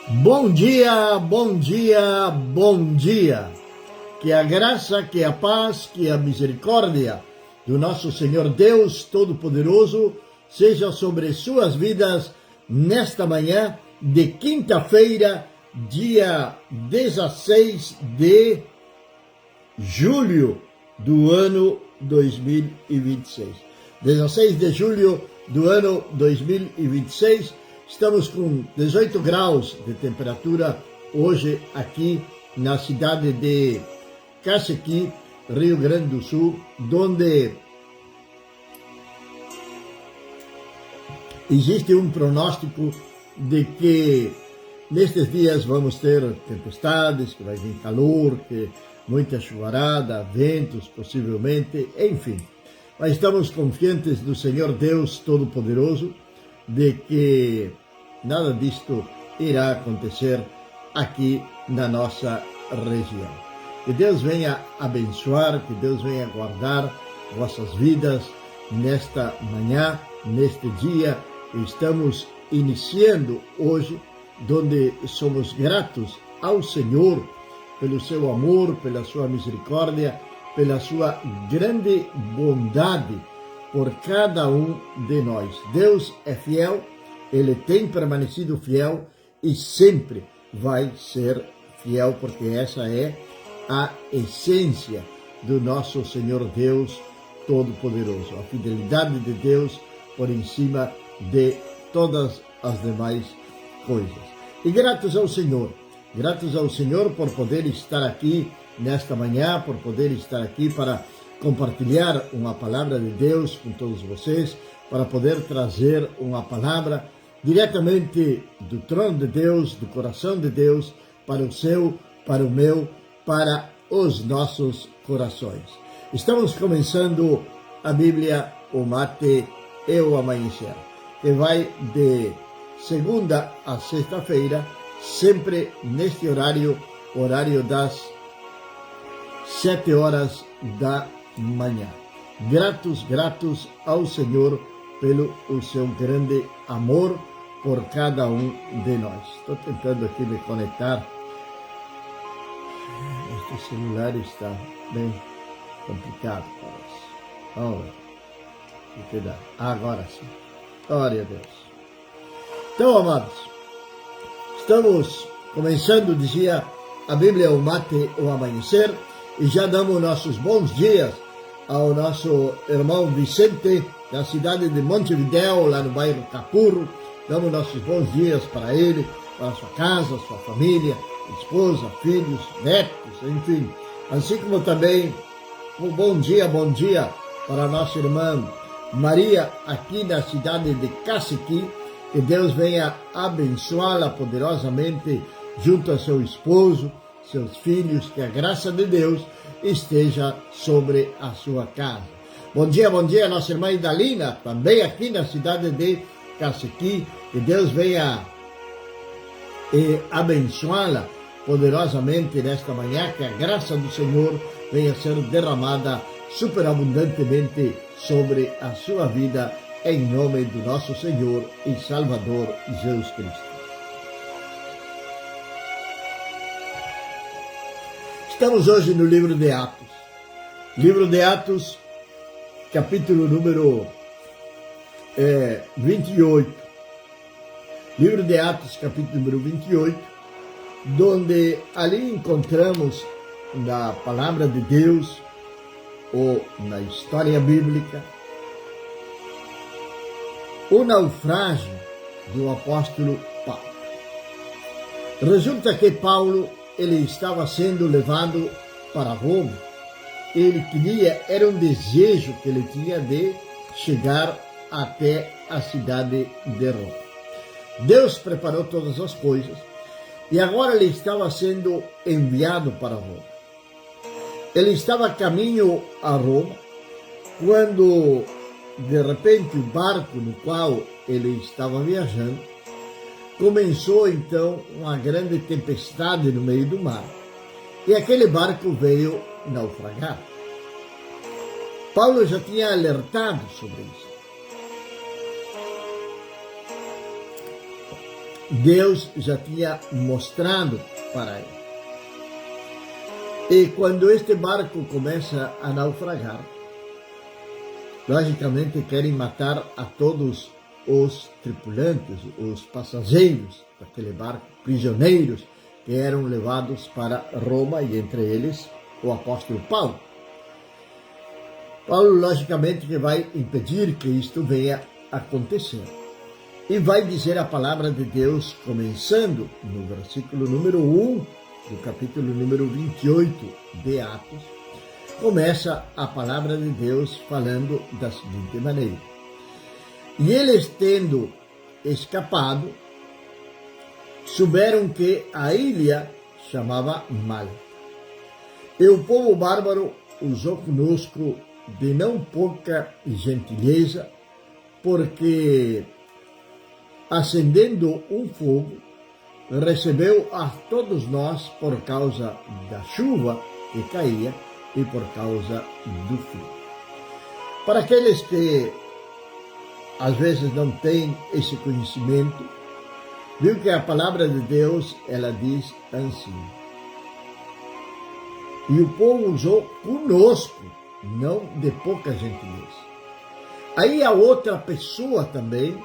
Bom dia, bom dia, bom dia. Que a graça, que a paz, que a misericórdia do nosso Senhor Deus Todo-Poderoso seja sobre suas vidas nesta manhã de quinta-feira, dia 16 de julho do ano 2026. 16 de julho do ano 2026. Estamos com 18 graus de temperatura hoje aqui na cidade de Cacequi, Rio Grande do Sul, onde existe um pronóstico de que nestes dias vamos ter tempestades, que vai vir calor, que muita chuvarada, ventos possivelmente, enfim. Mas estamos confiantes do Senhor Deus Todo-Poderoso de que nada disto irá acontecer aqui na nossa região. Que Deus venha abençoar, que Deus venha guardar vossas vidas nesta manhã, neste dia. Estamos iniciando hoje, onde somos gratos ao Senhor pelo seu amor, pela sua misericórdia, pela sua grande bondade por cada um de nós. Deus é fiel, Ele tem permanecido fiel e sempre vai ser fiel, porque essa é a essência do nosso Senhor Deus Todo-Poderoso. A fidelidade de Deus por em cima de todas as demais coisas. E gratos ao Senhor por poder estar aqui nesta manhã, por poder estar aqui para compartilhar uma palavra de Deus com todos vocês, para poder trazer uma palavra diretamente do trono de Deus, do coração de Deus, para o seu, para o meu, para os nossos corações. Estamos começando a Bíblia, o Mate e o Amanhecer, que vai de segunda a sexta-feira, sempre neste horário das 7 horas da manhã. Gratos ao Senhor pelo o seu grande amor por cada um de nós. Estou tentando aqui me conectar. Este celular está bem complicado, parece. Vamos ver. Agora sim. Glória a Deus. Então, amados, estamos começando, dizia a Bíblia, o Mate, o Amanhecer, e já damos nossos bons dias ao nosso irmão Vicente, da cidade de Montevidéu, lá no bairro Capurro. Damos nossos bons dias para ele, para a sua casa, sua família, esposa, filhos, netos, enfim. Assim como também um bom dia para a nossa irmã Maria, aqui na cidade de Cacequi. Que Deus venha abençoá-la poderosamente junto a seu esposo, seus filhos, que a graça de Deus esteja sobre a sua casa. Bom dia, nossa irmã Idalina, também aqui na cidade de Cacequi. Que Deus venha abençoá-la poderosamente nesta manhã, que a graça do Senhor venha ser derramada superabundantemente sobre a sua vida, em nome do nosso Senhor e Salvador Jesus Cristo. Estamos hoje no livro de Atos. Livro de Atos, capítulo número 28. Livro de Atos, capítulo número 28, onde ali encontramos na palavra de Deus, ou na história bíblica, o naufrágio do apóstolo Paulo. Resulta que Paulo, ele estava sendo levado para Roma. Ele queria, era um desejo que ele tinha de chegar até a cidade de Roma. Deus preparou todas as coisas e agora ele estava sendo enviado para Roma. Ele estava a caminho a Roma quando, de repente, o barco no qual ele estava viajando começou então uma grande tempestade no meio do mar e aquele barco veio naufragar. Paulo já tinha alertado sobre isso. Deus já tinha mostrado para ele. E quando este barco começa a naufragar, logicamente querem matar a todos os tripulantes, os passageiros daquele barco, prisioneiros que eram levados para Roma, e entre eles o apóstolo Paulo. Paulo, logicamente, que vai impedir que isto venha a acontecer. E vai dizer a palavra de Deus, começando no versículo número 1, do capítulo número 28 de Atos. Começa a palavra de Deus falando da seguinte maneira: e eles, tendo escapado, souberam que a ilha chamava Malta. E o povo bárbaro usou conosco de não pouca gentileza, porque, acendendo um fogo, recebeu a todos nós por causa da chuva que caía e por causa do frio. Para aqueles que às vezes não têm esse conhecimento, viu que a palavra de Deus, ela diz assim: e o povo usou conosco, não de pouca gentileza. Aí a outra pessoa também,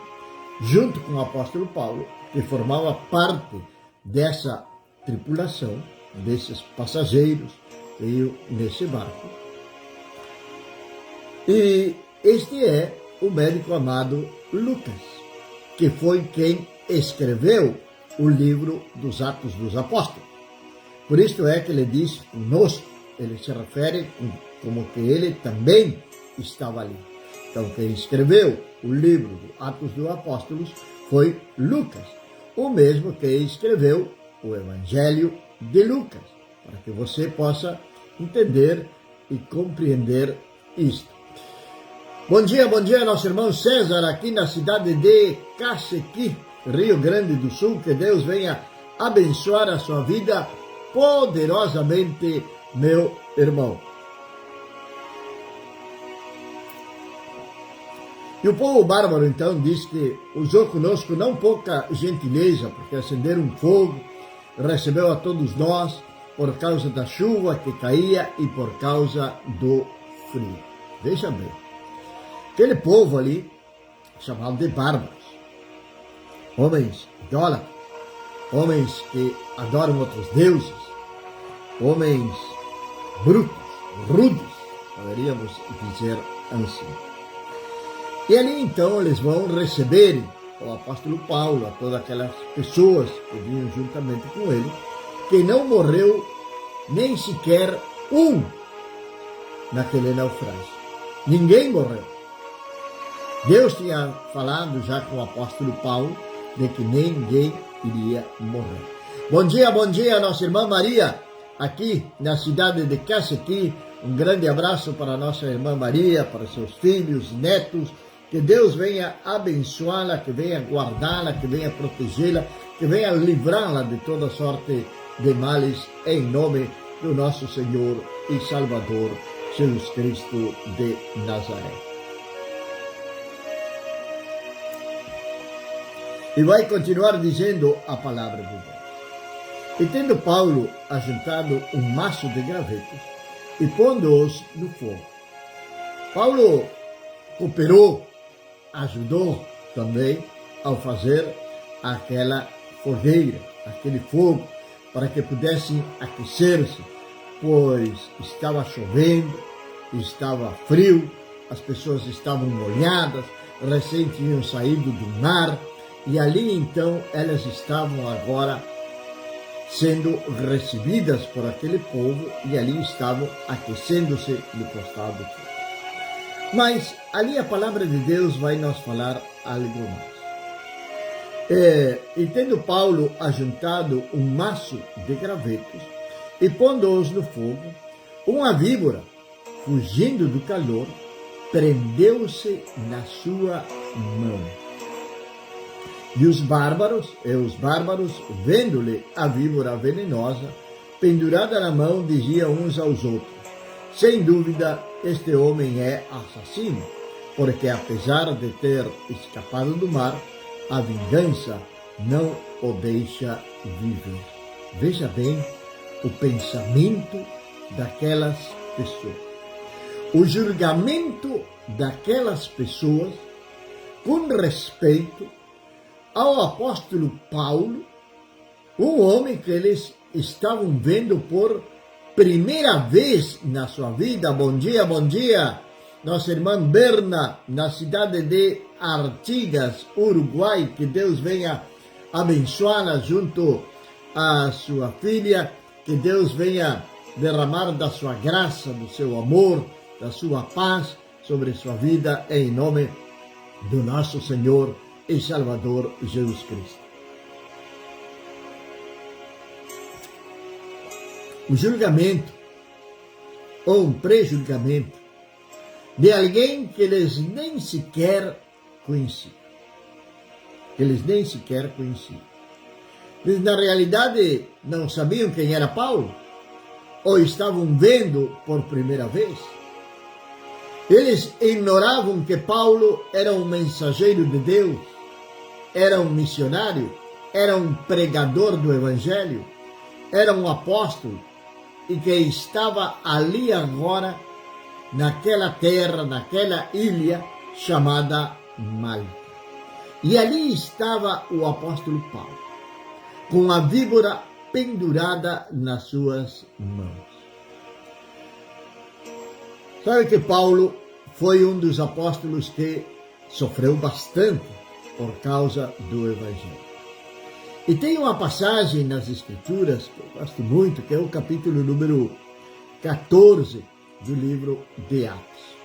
junto com o apóstolo Paulo, que formava parte dessa tripulação, desses passageiros que iam nesse barco. E este é o médico amado Lucas, que foi quem escreveu o livro dos Atos dos Apóstolos. Por isso é que ele diz conosco, ele se refere como que ele também estava ali. Então, quem escreveu o livro dos Atos dos Apóstolos foi Lucas, o mesmo que escreveu o Evangelho de Lucas, para que você possa entender e compreender isto. Bom dia, nosso irmão César, aqui na cidade de Cacequi, Rio Grande do Sul. Que Deus venha abençoar a sua vida poderosamente, meu irmão. E o povo bárbaro, então, diz que usou conosco não pouca gentileza, porque acenderam um fogo, recebeu a todos nós por causa da chuva que caía e por causa do frio. Veja bem, aquele povo ali, chamado de bárbaros, homens idólatras, homens que adoram outros deuses, homens brutos, rudes, poderíamos dizer assim. E ali então eles vão receber o apóstolo Paulo, a todas aquelas pessoas que vinham juntamente com ele, que não morreu nem sequer um naquele naufrágio. Ninguém morreu. Deus tinha falado já com o apóstolo Paulo de que ninguém iria morrer. Bom dia, nossa irmã Maria, aqui na cidade de Cacequi. Um grande abraço para a nossa irmã Maria, para seus filhos, netos. Que Deus venha abençoá-la, que venha guardá-la, que venha protegê-la, que venha livrá-la de toda sorte de males, em nome do nosso Senhor e Salvador, Jesus Cristo de Nazaré. E vai continuar dizendo a palavra de Deus. E tendo Paulo ajuntado um maço de gravetos e pondo-os no fogo. Paulo cooperou, ajudou também ao fazer aquela fogueira, aquele fogo, para que pudessem aquecer-se, pois estava chovendo, estava frio, as pessoas estavam molhadas, recém tinham saído do mar, e ali então elas estavam agora sendo recebidas por aquele povo, e ali estavam aquecendo-se no costado do fogo. Mas ali a palavra de Deus vai nos falar algo mais. E tendo Paulo ajuntado um maço de gravetos e pondo-os no fogo, uma víbora, fugindo do calor, prendeu-se na sua mão. E os bárbaros, vendo-lhe a víbora venenosa, pendurada na mão, diziam uns aos outros: sem dúvida, este homem é assassino, porque apesar de ter escapado do mar, a vingança não o deixa viver. Veja bem o pensamento daquelas pessoas. O julgamento daquelas pessoas com respeito ao apóstolo Paulo, um homem que eles estavam vendo por primeira vez na sua vida. Bom dia, nossa irmã Berna, na cidade de Artigas, Uruguai, que Deus venha abençoá-la junto à sua filha, que Deus venha derramar da sua graça, do seu amor, da sua paz sobre sua vida, em nome do nosso Senhor e Salvador Jesus Cristo. O julgamento ou um pré-julgamento de alguém que eles nem sequer conheciam. Eles, na realidade, não sabiam quem era Paulo, ou estavam vendo por primeira vez. Eles ignoravam que Paulo era um mensageiro de Deus, era um missionário, era um pregador do Evangelho, era um apóstolo, e que estava ali agora, naquela terra, naquela ilha chamada Malta. E ali estava o apóstolo Paulo, com a víbora pendurada nas suas mãos. Sabe que Paulo foi um dos apóstolos que sofreu bastante por causa do Evangelho. E tem uma passagem nas Escrituras que eu gosto muito, que é o capítulo número 14 do livro de Atos.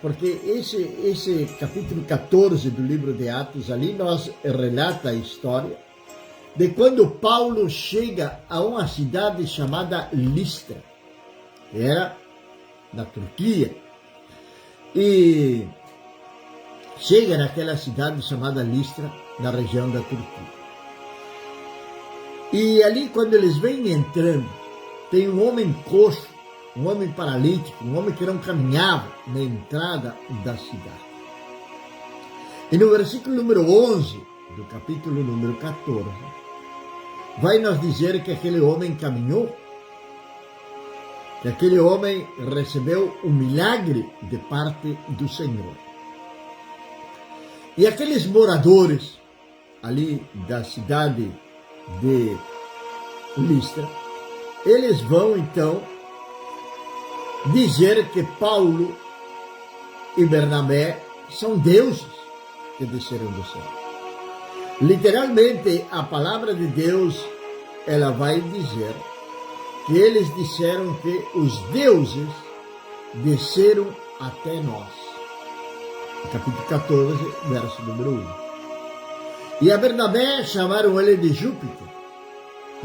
Porque esse capítulo 14 do livro de Atos, ali nos relata a história de quando Paulo chega a uma cidade chamada Listra, que era na Turquia, e chega naquela cidade chamada Listra, na região da Turquia. E ali, quando eles vêm entrando, tem um homem coxo, um homem paralítico, um homem que não caminhava na entrada da cidade. E no versículo número 11 do capítulo número 14, vai nos dizer que aquele homem caminhou, que aquele homem recebeu um milagre de parte do Senhor. E aqueles moradores ali da cidade de Listra, eles vão então dizer que Paulo e Bernabé são deuses que desceram do céu. Literalmente, a palavra de Deus, ela vai dizer que eles disseram que os deuses desceram até nós. Capítulo 14, verso número 1. E a Bernabé chamaram ele de Júpiter,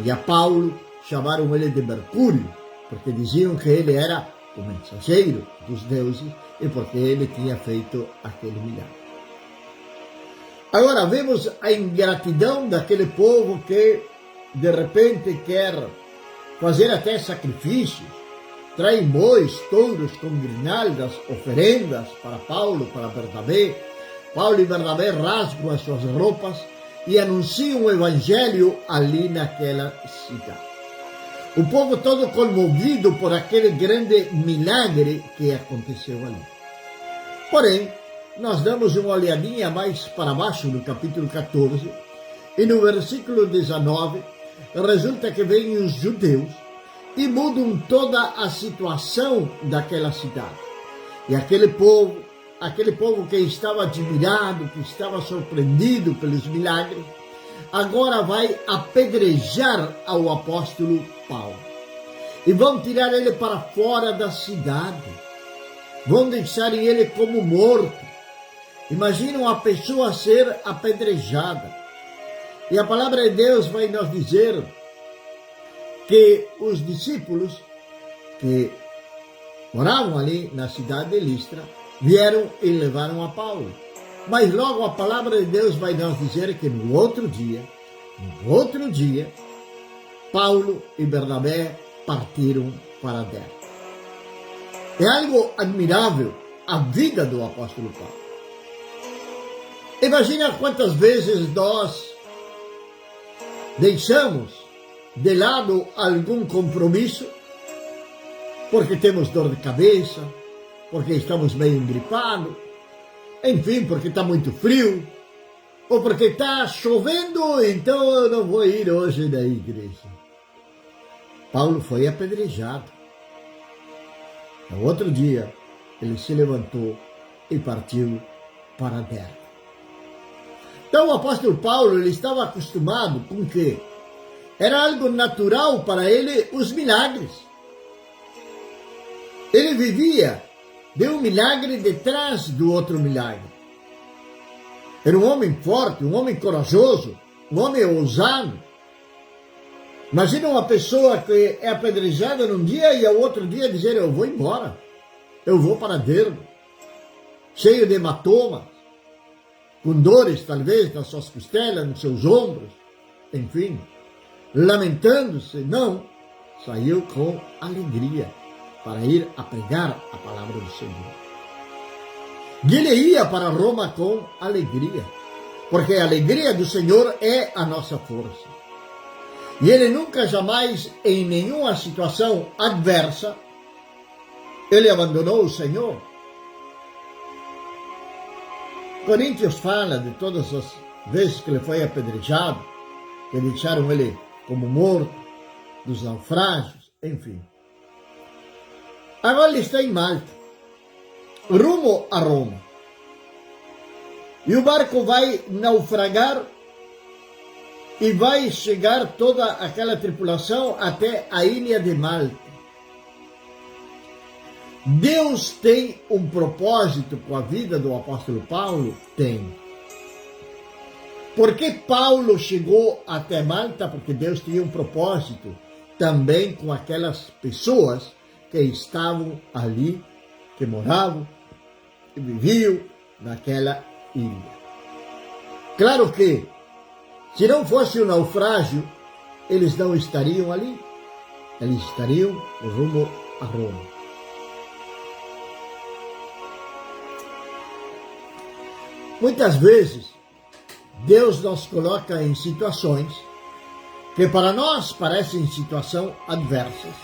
e a Paulo chamaram ele de Mercúrio, porque diziam que ele era o mensageiro dos deuses e porque ele tinha feito aquele milagre. Agora vemos a ingratidão daquele povo que de repente quer fazer até sacrifícios, trai bois, touros com grinaldas, oferendas para Paulo, para Bernabé. Paulo e Bernabé rasgam as suas roupas e anunciam o Evangelho ali naquela cidade. O povo todo comovido por aquele grande milagre que aconteceu ali. Porém, nós damos uma olhadinha mais para baixo no capítulo 14 e no versículo 19, resulta que vêm os judeus e mudam toda a situação daquela cidade. E aquele povo que estava admirado, que estava surpreendido pelos milagres, agora vai apedrejar ao apóstolo Paulo. E vão tirar ele para fora da cidade. Vão deixar ele como morto. Imagina uma pessoa ser apedrejada. E a palavra de Deus vai nos dizer que os discípulos que moravam ali na cidade de Listra vieram e levaram a Paulo. Mas logo a palavra de Deus vai nos dizer que no outro dia, Paulo e Bernabé partiram para Derbe. É algo admirável a vida do apóstolo Paulo. Imagina quantas vezes nós deixamos de lado algum compromisso, porque temos dor de cabeça, porque estamos meio engripados, enfim, porque está muito frio, ou porque está chovendo, então eu não vou ir hoje na igreja. Paulo foi apedrejado. No outro dia, ele se levantou e partiu para Derbe. Então o apóstolo Paulo, ele estava acostumado com que era algo natural para ele os milagres. Ele vivia de um milagre detrás do outro milagre. Era um homem forte, um homem corajoso, um homem ousado. Imagina uma pessoa que é apedrejada num dia e ao outro dia dizer: eu vou embora, eu vou para Derbe, cheio de hematomas, com dores talvez nas suas costelas, nos seus ombros, enfim, lamentando-se. Não, saiu com alegria para ir a pregar a palavra do Senhor. E ele ia para Roma com alegria, porque a alegria do Senhor é a nossa força. E ele nunca, jamais, em nenhuma situação adversa, ele abandonou o Senhor. Coríntios fala de todas as vezes que ele foi apedrejado, que deixaram ele como morto, dos naufrágios, enfim. Agora ele está em Malta, rumo a Roma. E o barco vai naufragar e vai chegar toda aquela tripulação até a ilha de Malta. Deus tem um propósito com a vida do apóstolo Paulo? Tem. Por que Paulo chegou até Malta? Porque Deus tinha um propósito também com aquelas pessoas que estavam ali, que moravam e viviam naquela ilha. Claro que, se não fosse o naufrágio, eles não estariam ali. Eles estariam rumo a Roma. Muitas vezes, Deus nos coloca em situações que para nós parecem situações adversas,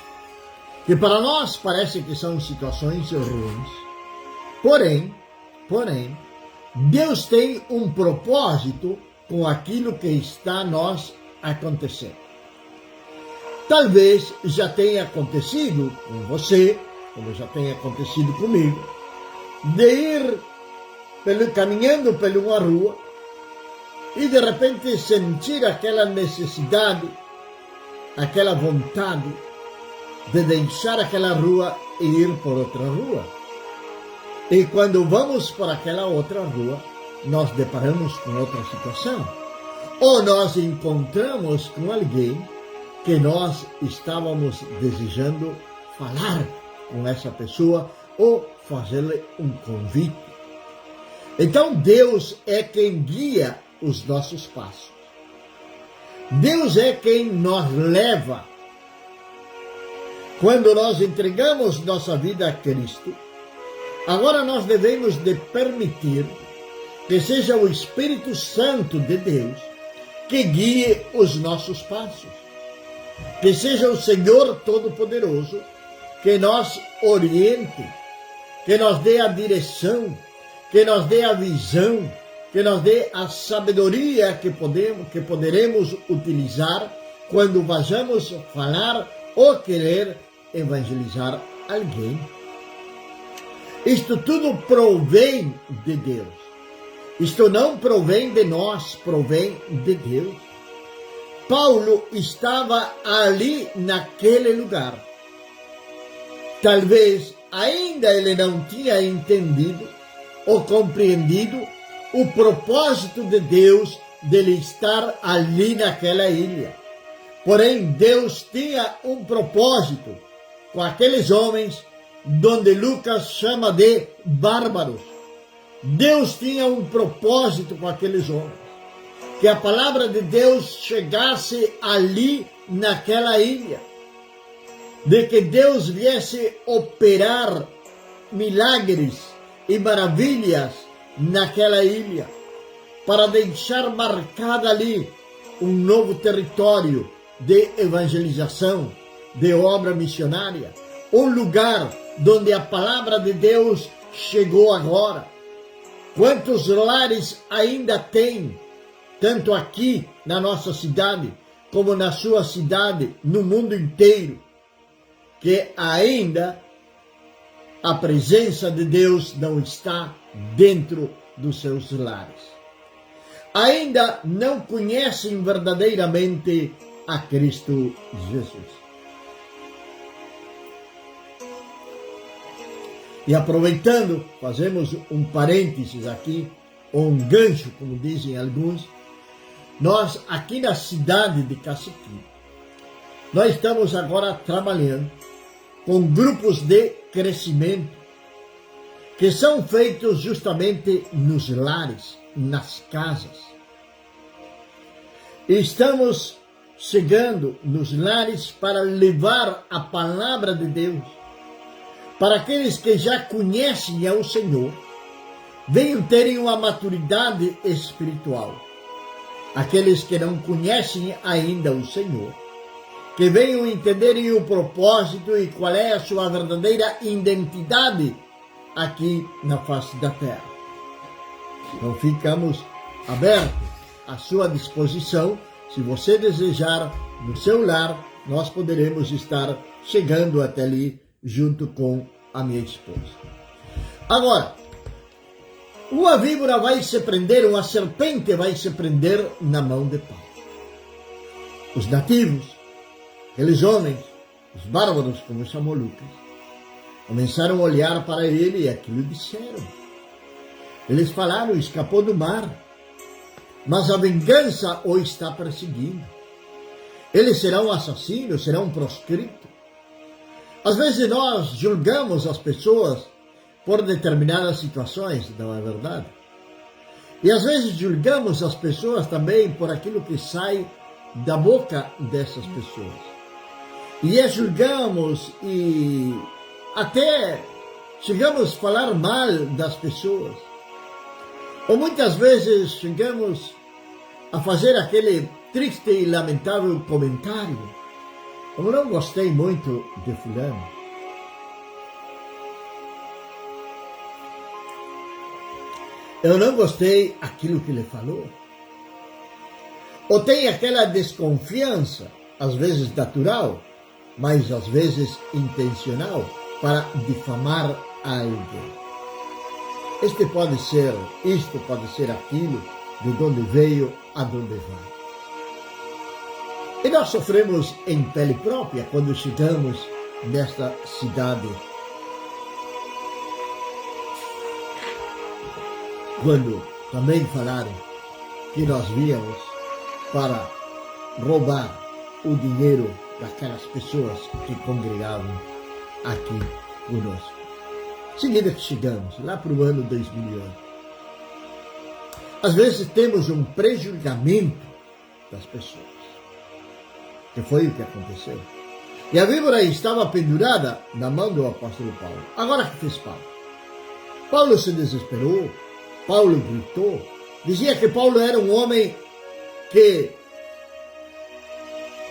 que para nós parecem que são situações ruins. Porém, Deus tem um propósito com aquilo que está a nós acontecendo. Talvez já tenha acontecido com você, como já tenha acontecido comigo, de ir caminhando por uma rua e de repente sentir aquela necessidade, aquela vontade de deixar aquela rua e ir por outra rua. E quando vamos por aquela outra rua, nós deparamos com outra situação. Ou nós encontramos com alguém que nós estávamos desejando falar com essa pessoa ou fazer-lhe um convite. Então Deus é quem guia os nossos passos. Deus é quem nos leva. Quando nós entregamos nossa vida a Cristo, agora nós devemos de permitir que seja o Espírito Santo de Deus que guie os nossos passos. Que seja o Senhor Todo-Poderoso que nos oriente, que nos dê a direção, que nos dê a visão, que nos dê a sabedoria que poderemos utilizar quando vamos falar ou querer evangelizar alguém. Isto tudo provém de Deus. Isto não provém de nós, provém de Deus. Paulo estava ali naquele lugar. Talvez ainda ele não tinha entendido ou compreendido o propósito de Deus dele estar ali naquela ilha. Porém, Deus tinha um propósito com aqueles homens, donde Lucas chama de bárbaros. Deus tinha um propósito com aqueles homens. Que a palavra de Deus chegasse ali naquela ilha. De que Deus viesse operar milagres e maravilhas naquela ilha, para deixar marcada ali um novo território de evangelização, de obra missionária, um lugar onde a palavra de Deus chegou agora. Quantos lares ainda tem, tanto aqui na nossa cidade, como na sua cidade, no mundo inteiro, que ainda a presença de Deus não está dentro dos seus lares. Ainda não conhecem verdadeiramente a Cristo Jesus. E aproveitando, fazemos um parênteses aqui, ou um gancho, como dizem alguns, nós aqui na cidade de Cacique, nós estamos agora trabalhando com grupos de crescimento que são feitos justamente nos lares, nas casas. E estamos chegando nos lares para levar a palavra de Deus para aqueles que já conhecem ao Senhor, venham terem uma maturidade espiritual. Aqueles que não conhecem ainda o Senhor, que venham entenderem o propósito e qual é a sua verdadeira identidade aqui na face da terra. Então ficamos abertos à sua disposição. Se você desejar, no seu lar, nós poderemos estar chegando até ali junto com a minha esposa. Agora, uma víbora vai se prender, uma serpente vai se prender na mão de Paulo. Os nativos, aqueles homens, os bárbaros, como chamou Lucas, começaram a olhar para ele e aquilo disseram. Eles falaram, escapou do mar, mas a vingança o está perseguindo. Ele será um assassino, será um proscrito. Às vezes nós julgamos as pessoas por determinadas situações, não é verdade? E às vezes julgamos as pessoas também por aquilo que sai da boca dessas pessoas. E julgamos e até chegamos a falar mal das pessoas. Ou muitas vezes chegamos a fazer aquele triste e lamentável comentário. Eu não gostei muito de fulano. Eu não gostei daquilo que ele falou. Ou tem aquela desconfiança, às vezes natural, mas às vezes intencional, para difamar alguém. Isto pode ser aquilo, de onde veio, a onde vai. E nós sofremos em pele própria quando chegamos nesta cidade. Quando também falaram que nós víamos para roubar o dinheiro daquelas pessoas que congregavam aqui conosco. Em seguida que chegamos, lá para o ano 2008. Às vezes temos um prejulgamento das pessoas. Que foi o que aconteceu. E a víbora estava pendurada na mão do apóstolo Paulo. Agora o que fez Paulo? Paulo se desesperou, Paulo gritou, dizia que Paulo era um homem que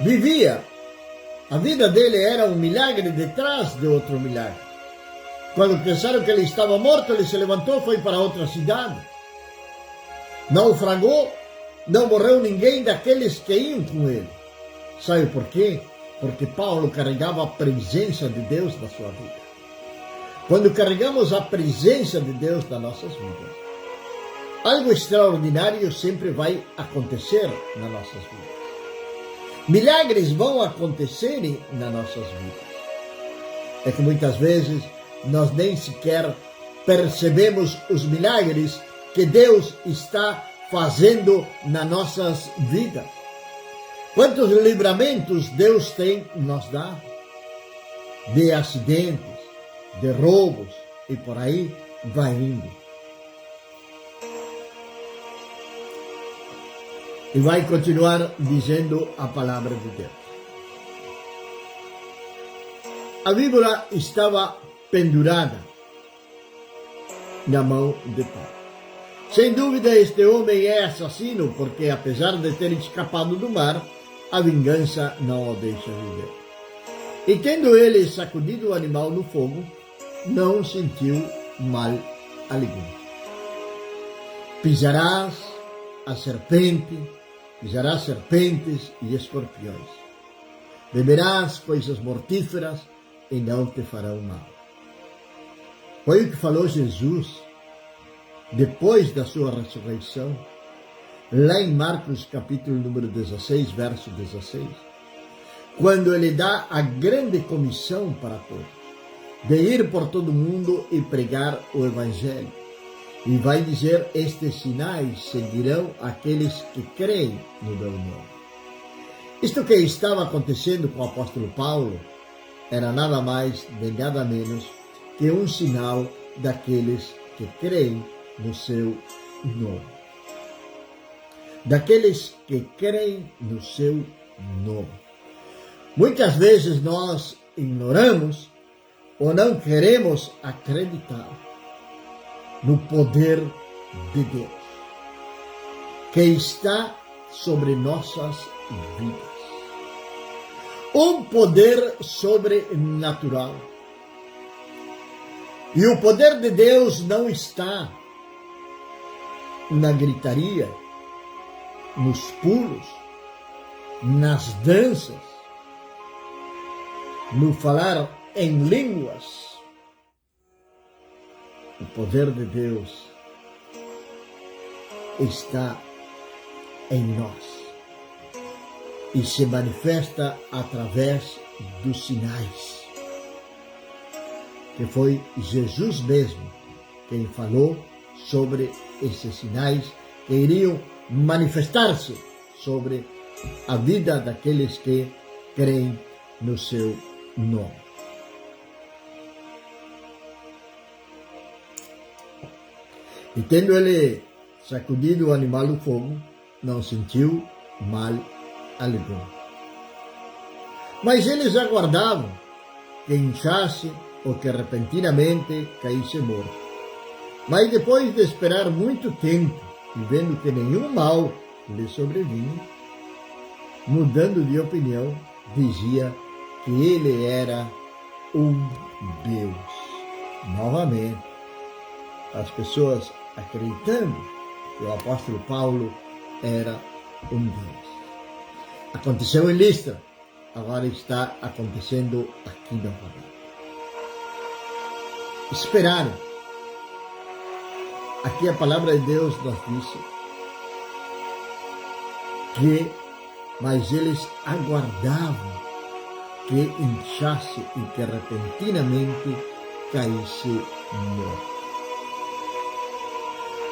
vivia, a vida dele era um milagre detrás de outro milagre. Quando pensaram que ele estava morto, ele se levantou, foi para outra cidade. Naufragou, não morreu ninguém daqueles que iam com ele. Sabe por quê? Porque Paulo carregava a presença de Deus na sua vida. Quando carregamos a presença de Deus nas nossas vidas, algo extraordinário sempre vai acontecer nas nossas vidas. Milagres vão acontecer nas nossas vidas. É que muitas vezes nós nem sequer percebemos os milagres que Deus está fazendo nas nossas vidas. Quantos livramentos Deus tem nos dado de acidentes, de roubos e por aí vai indo. E vai continuar dizendo a palavra de Deus. A víbora estava pendurada na mão de Paulo. Sem dúvida, este homem é assassino, porque apesar de ter escapado do mar, a vingança não o deixa viver. E tendo ele sacudido o animal no fogo, não sentiu mal algum. Pisarás serpentes e escorpiões. Beberás coisas mortíferas e não te farão mal. Foi o que falou Jesus depois da sua ressurreição, lá em Marcos capítulo número 16, verso 16, quando ele dá a grande comissão para todos, de ir por todo mundo e pregar o Evangelho. E vai dizer, estes sinais seguirão aqueles que creem no meu nome. Isto que estava acontecendo com o apóstolo Paulo era nada mais nem nada menos que um sinal daqueles que creem no seu nome. Daqueles que creem no seu nome. Muitas vezes nós ignoramos ou não queremos acreditar no poder de Deus, que está sobre nossas vidas. Um poder sobrenatural. E o poder de Deus não está na gritaria, nos pulos, nas danças, no falar em línguas. O poder de Deus está em nós e se manifesta através dos sinais, que foi Jesus mesmo quem falou sobre esses sinais que iriam manifestar-se sobre a vida daqueles que creem no seu nome. E tendo ele sacudido o animal do fogo, não sentiu mal algum. Mas eles aguardavam que inchasse ou que repentinamente caísse morto. Mas depois de esperar muito tempo e vendo que nenhum mal lhe sobrevinha, mudando de opinião, dizia que ele era um Deus. Novamente, as pessoas acreditando que o apóstolo Paulo era um Deus. Aconteceu em Listra, agora está acontecendo aqui novamente. Esperaram. Aqui a palavra de Deus nos diz que, mas eles aguardavam que inchasse e que repentinamente caísse morto.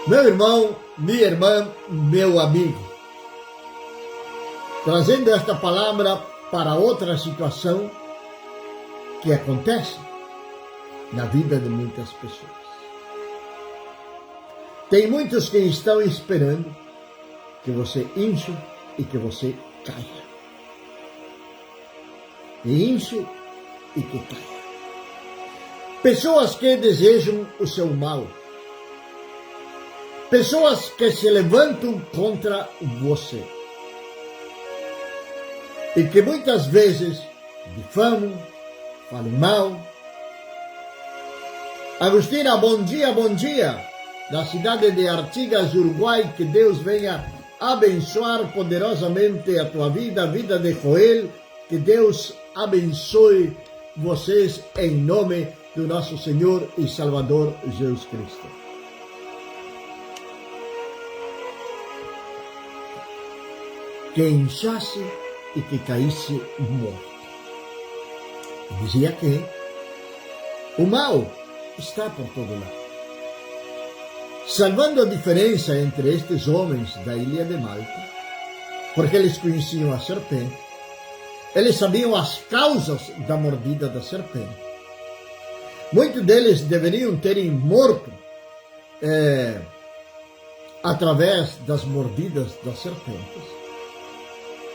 Meu irmão, minha irmã, meu amigo, trazendo esta palavra para outra situação que acontece na vida de muitas pessoas. Tem muitos que estão esperando que você inche e que você caia. E inche e que caia. Pessoas que desejam o seu mal. Pessoas que se levantam contra você. E que muitas vezes difamam, falam mal. Agostina, bom dia, da cidade de Artigas, Uruguai, que Deus venha abençoar poderosamente a tua vida, a vida de Joel, que Deus abençoe vocês em nome do nosso Senhor e Salvador Jesus Cristo. Que inchasse e que caísse morto. Dizia que o mal está por todo lado. Salvando a diferença entre estes homens da ilha de Malta, porque eles conheciam a serpente, eles sabiam as causas da mordida da serpente. Muitos deles deveriam terem morto através das mordidas das serpentes,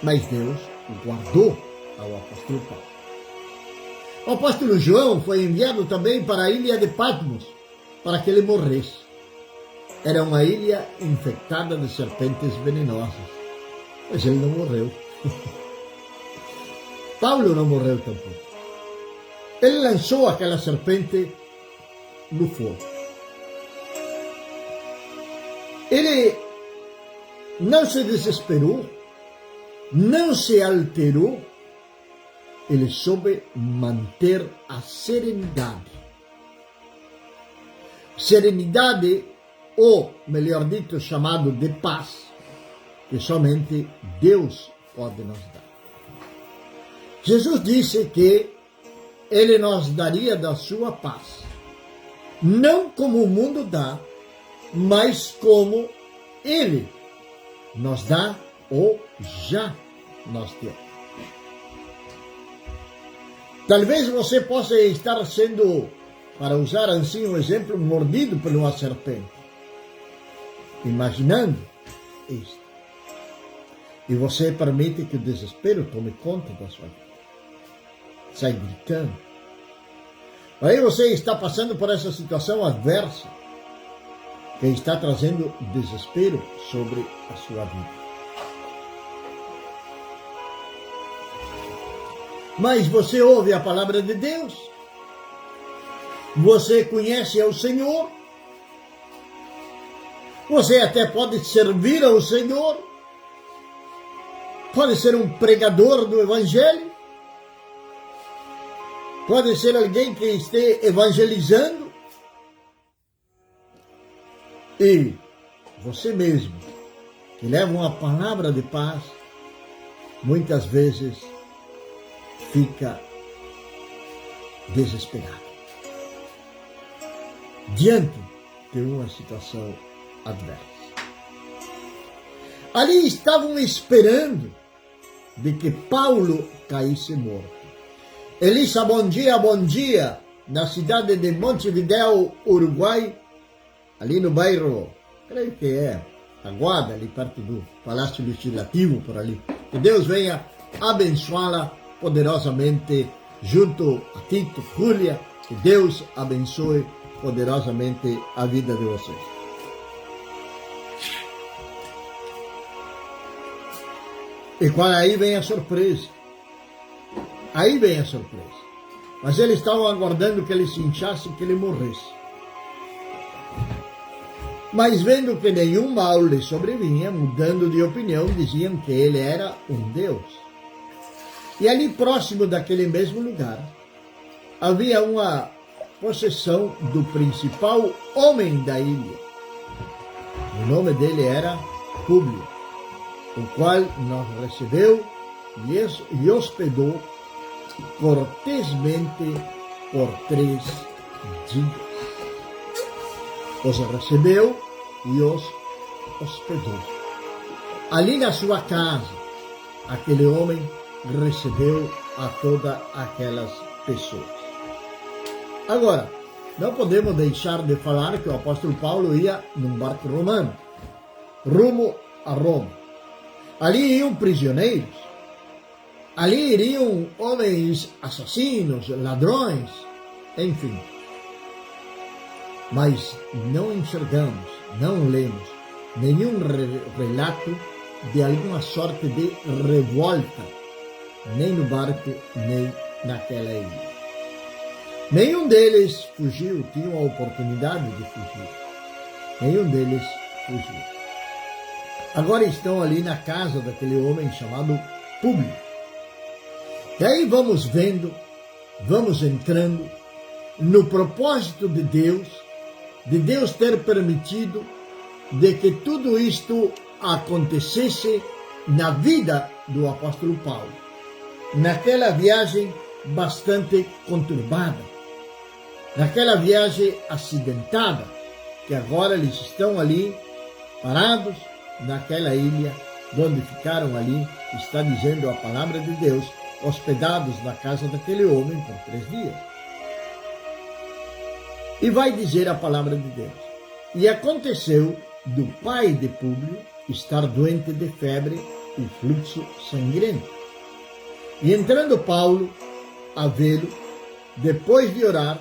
mas Deus guardou ao apóstolo Paulo. O apóstolo João foi enviado também para a ilha de Patmos, para que ele morresse. era uma ilha infectada de serpentes venenosas, mas ele não morreu. Paulo não morreu tampouco. Ele lançou aquela serpente no fogo. Ele não se desesperou, não se alterou, ele soube manter a serenidade. Serenidade, ou melhor dito, chamado de paz, que somente Deus pode nos dar. Jesus disse que Ele nos daria da sua paz, não como o mundo dá, mas como Ele nos dá ou já nos deu. Talvez você possa estar sendo, para usar assim um exemplo, mordido por uma serpente, imaginando isto. E você permite que o desespero tome conta da sua vida. Sai gritando. Aí você está passando por essa situação adversa, que está trazendo desespero sobre a sua vida. Mas você ouve a palavra de Deus, você conhece ao Senhor, você até pode servir ao Senhor, pode ser um pregador do Evangelho, pode ser alguém que esteja evangelizando, e você mesmo, que leva uma palavra de paz, muitas vezes fica desesperado diante de uma situação adversa. Ali estavam esperando de que Paulo caísse morto. Elisa, bom dia, na cidade de Montevideo, Uruguai, ali no bairro, creio que é Aguada, ali perto do Palácio Legislativo, por ali. Que Deus venha abençoá-la poderosamente junto a Tito, Júlia, que Deus abençoe poderosamente a vida de vocês. E quando aí vem a surpresa. Aí vem a surpresa. Mas eles estavam aguardando que ele se inchasse e que ele morresse. Mas vendo que nenhum mal lhe sobrevinha, mudando de opinião, diziam que ele era um Deus. E ali próximo daquele mesmo lugar, havia uma possessão do principal homem da ilha. O nome dele era Públio, o qual nos recebeu e hospedou cortesmente por 3 dias. Os recebeu e os hospedou. Ali na sua casa, aquele homem recebeu a todas aquelas pessoas. Agora, não podemos deixar de falar que o apóstolo Paulo ia num barco romano, rumo a Roma. Ali iam prisioneiros, ali iriam homens assassinos, ladrões, enfim. Mas não enxergamos, não lemos nenhum relato de alguma sorte de revolta, nem no barco, nem naquela ilha. Nenhum deles fugiu, tinha a oportunidade de fugir. Nenhum deles fugiu. Agora estão ali na casa daquele homem chamado Públio. E aí vamos vendo, vamos entrando no propósito de Deus ter permitido de que tudo isto acontecesse na vida do apóstolo Paulo, naquela viagem bastante conturbada, naquela viagem acidentada, que agora eles estão ali parados naquela ilha, onde ficaram ali, está dizendo a palavra de Deus, hospedados na casa daquele homem por 3 dias. E vai dizer a palavra de Deus. E aconteceu do pai de Públio estar doente de febre e fluxo sanguíneo. E entrando Paulo a vê-lo, depois de orar,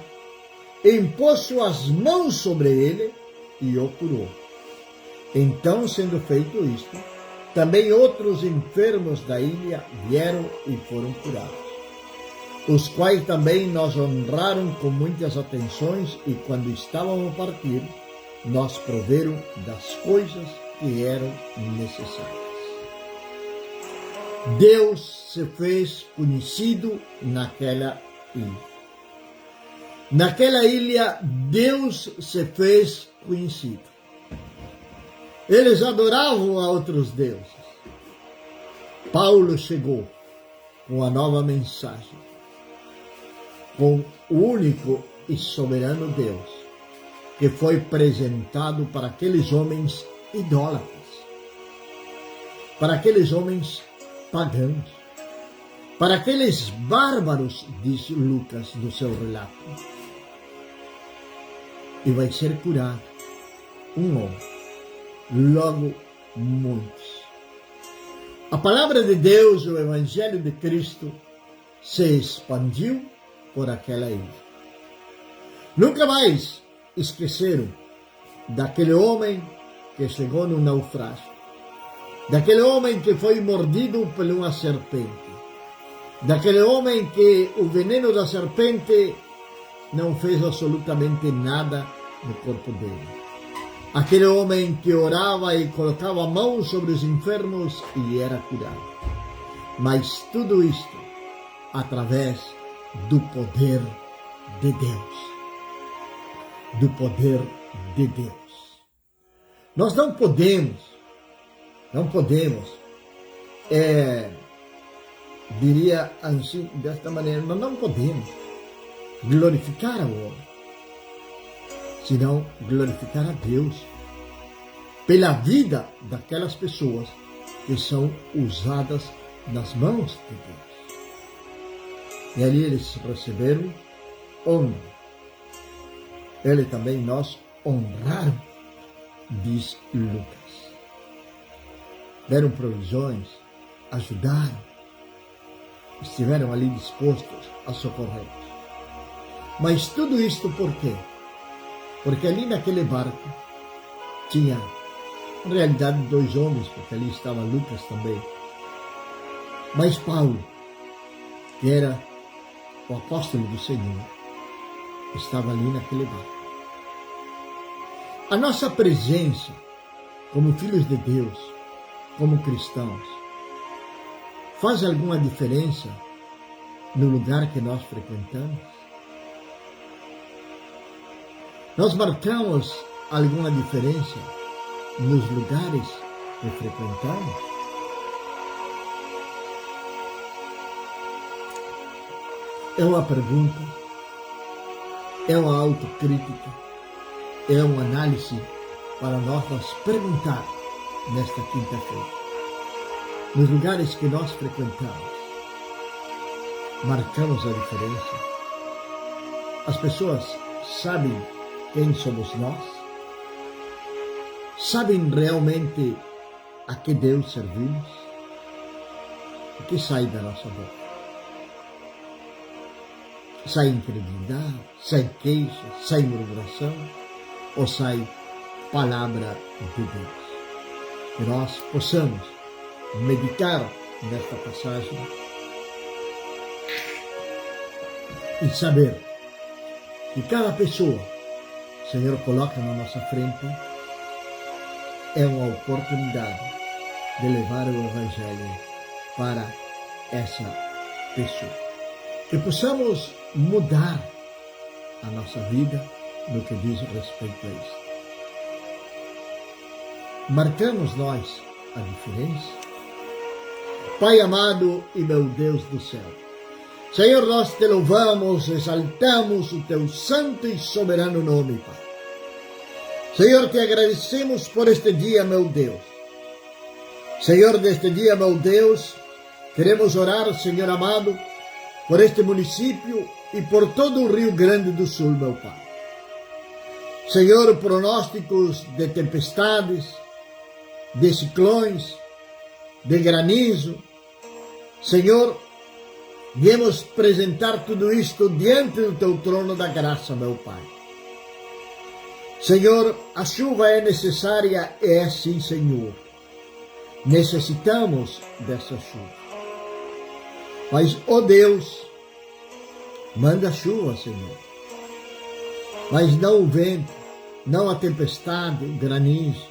impôs suas mãos sobre ele e o curou. Então, sendo feito isto, também outros enfermos da ilha vieram e foram curados, os quais também nos honraram com muitas atenções, e quando estavam a partir, nos proveram das coisas que eram necessárias. Deus se fez conhecido naquela ilha. Naquela ilha, Deus se fez conhecido. Eles adoravam a outros deuses. Paulo chegou com a nova mensagem, com o único e soberano Deus, que foi apresentado para aqueles homens idólatras, para aqueles homens pagãos, para aqueles bárbaros, diz Lucas no seu relato. E vai ser curado um homem, logo muitos. A palavra de Deus, o Evangelho de Cristo, se expandiu por aquela ilha. Nunca mais esqueceram daquele homem que chegou no naufrágio, daquele homem que foi mordido por uma serpente, daquele homem que o veneno da serpente não fez absolutamente nada no corpo dele. Aquele homem que orava e colocava a mão sobre os enfermos e era curado. Mas tudo isto através do poder de Deus. Do poder de Deus. Nós não podemos, diria assim, desta maneira, nós não podemos glorificar ao homem, senão glorificar a Deus pela vida daquelas pessoas que são usadas nas mãos de Deus. E ali eles receberam honra. Ele também nos honraram, diz Lucas. Deram provisões, ajudaram, estiveram ali dispostos a socorrer. Mas tudo isto por quê? Porque ali naquele barco tinha, em realidade, 2 homens, porque ali estava Lucas também. Mas Paulo, que era o apóstolo do Senhor, estava ali naquele barco. A nossa presença como filhos de Deus, como cristãos, faz alguma diferença no lugar que nós frequentamos? Nós marcamos alguma diferença nos lugares que frequentamos? É uma pergunta, é uma autocrítica, é uma análise para nós nos perguntar nesta quinta-feira. Nos lugares que nós frequentamos, marcamos a diferença? As pessoas sabem quem somos nós? Sabem realmente a que Deus servimos? O que sai da nossa boca? Sai incredulidade, sai queixa, sai murmuração, ou sai palavra de Deus? Que nós possamos meditar nesta passagem e saber que cada pessoa o Senhor coloca na nossa frente é uma oportunidade de levar o Evangelho para essa pessoa. Que possamos mudar a nossa vida no que diz respeito a isso. Marcamos nós a diferença? Pai amado e meu Deus do céu, Senhor, nós te louvamos, exaltamos o teu santo e soberano nome, Pai. Senhor, te agradecemos por este dia, meu Deus. Senhor, neste dia, meu Deus, queremos orar, Senhor amado, por este município e por todo o Rio Grande do Sul, meu Pai. Senhor, pronósticos de tempestades, de ciclões, de granizo. Senhor, viemos apresentar tudo isto diante do teu trono da graça, meu Pai. Senhor, a chuva é necessária, é sim, Senhor. Necessitamos dessa chuva. Mas, ó Deus, manda chuva, Senhor. Mas não o vento, não a tempestade, o granizo.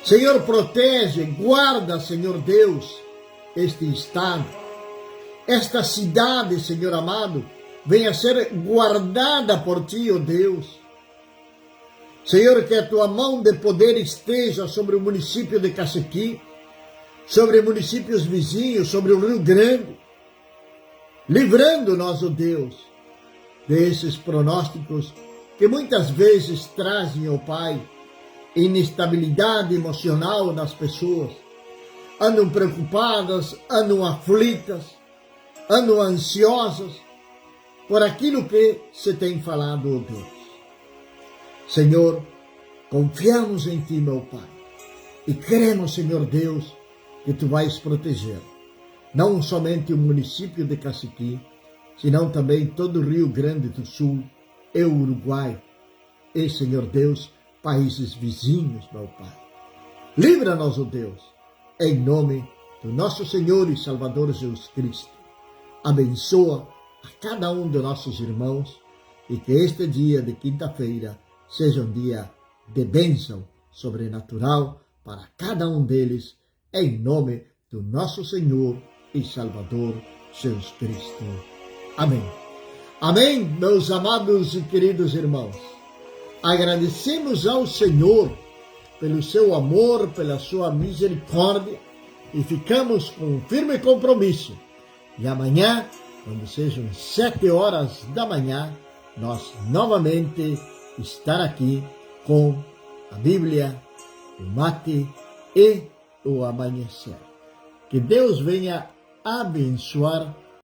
Senhor, protege, guarda, Senhor Deus, este estado. Esta cidade, Senhor amado, venha ser guardada por Ti, ó Deus. Senhor, que a Tua mão de poder esteja sobre o município de Cacequi, sobre municípios vizinhos, sobre o Rio Grande, livrando-nos, ó Deus, desses pronósticos que muitas vezes trazem, ó Pai, inestabilidade emocional nas pessoas. Andam preocupadas, andam aflitas, andam ansiosas por aquilo que se tem falado, ó Deus. Senhor, confiamos em Ti, meu Pai, e cremos, Senhor Deus, que Tu vais proteger, não somente o município de Cacequi, senão também todo o Rio Grande do Sul e o Uruguai, e, Senhor Deus, países vizinhos, meu Pai. Livra-nos, ó Deus, em nome do nosso Senhor e Salvador Jesus Cristo. Abençoa a cada um de nossos irmãos e que este dia de quinta-feira seja um dia de bênção sobrenatural para cada um deles, em nome do nosso Senhor e Salvador Jesus Cristo. Amém. Amém, meus amados e queridos irmãos. Agradecemos ao Senhor pelo seu amor, pela sua misericórdia e ficamos com um firme compromisso. E amanhã, quando sejam 7 horas da manhã, nós novamente estar aqui com a Bíblia, o mate e o amanhecer. Que Deus venha abençoar